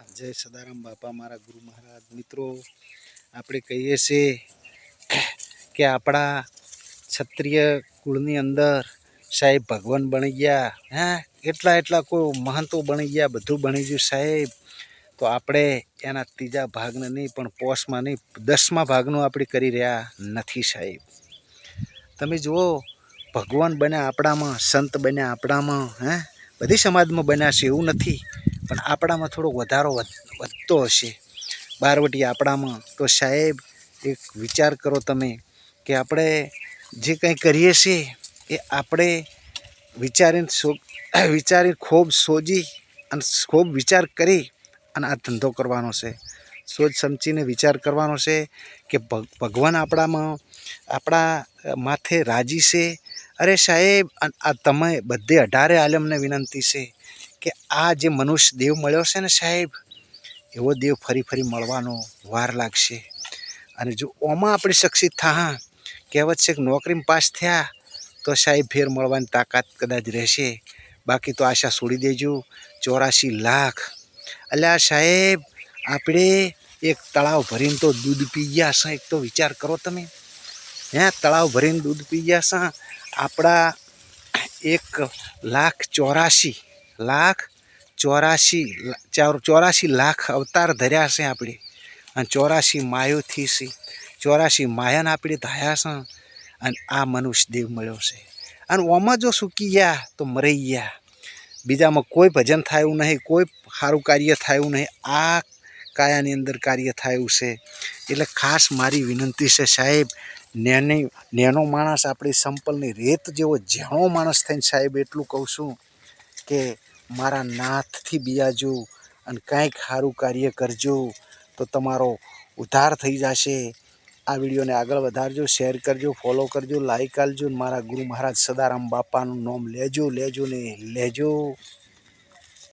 जय सदाराम बापा मारा गुरु महाराज। मित्रों આપણે કહીએ છીએ કે આપણા ક્ષત્રિય કુળની અંદર સાહેબ ભગવાન બની ગયા, હા એટલા કોઈ મહંતો બની ગયા, બધું બની ગયું સાહેબ। તો આપણે એના ત્રીજા ભાગને નહીં પણ પોષમાં નહીં 10મા ભાગનું આપણે કરી રહ્યા નથી સાહેબ। તમે જુઓ ભગવાન બન્યા આપણામાં, સંત બન્યા આપણામાં, હે બધી સમાજમાં બન્યા છે એવું નથી, પણ આપણામાં થોડો વધારો વધતો હશે બારવટી આપણામાં। તો સાહેબ એક વિચાર કરો તમે કે આપણે જે કંઈ કરીએ છીએ એ આપણે વિચારીને ખૂબ સોજી અને ખૂબ વિચાર કરી અને આ ધંધો કરવાનો છે। સોચ સમજીને વિચાર કરવાનો છે કે ભગવાન આપણા માથે રાજી છે। અરે સાહેબ આ તમે બધે 18 આલમને વિનંતી છે કે આ જે મનુષ્ય દેવ મળ્યો છે ને સાહેબ, એવો દેવ ફરી મળવાનો વાર લાગશે। અને જો ઓમાં આપણે સક્ષિત થા, કહેવત છે કે નોકરીમાં પાસ થયા તો સાહેબ ફેર મળવાની તાકાત કદાચ રહેશે, બાકી તો આશા છોડી દેજો। 84 લાખ અલ્યા સાહેબ, આપણે એક તળાવ ભરીને તો દૂધ પી ગયા છે। એક તો વિચાર કરો તમે, હે તળાવ ભરીને દૂધ પી ગયા છે। આપણા 1,84,84 લાખ અવતાર ધર્યા છે આપણે, અને 84 માયોથી છે, 84 માયાને આપણે ધાયા છે, અને આ મનુષ્ય દેવ મળ્યો છે। અને ઓમાં જો સૂકી ગયા તો મરી ગયા, બીજામાં કોઈ ભજન થાય એવું નહીં, કોઈ સારું કાર્ય થાય એવું નહીં, આ કાયાની અંદર કાર્ય થાય એવું છે। એટલે ખાસ મારી વિનંતી છે સાહેબ, નેનો માણસ આપણી સંપલની રેત જેવો ઝેણો માણસ થઈને સાહેબ એટલું કહું છું કે મારા નાથથી બિયાજો અને કાંઈક સારું કાર્ય કરજો તો તમારો ઉદ્ધાર થઈ જશે। આ વિડીયોને આગળ વધારજો, શેર કરજો, ફોલો કરજો, લાઈક આલજો, મારા ગુરુ મહારાજ સદારામ બાપાનું નામ લેજો ને લેજો।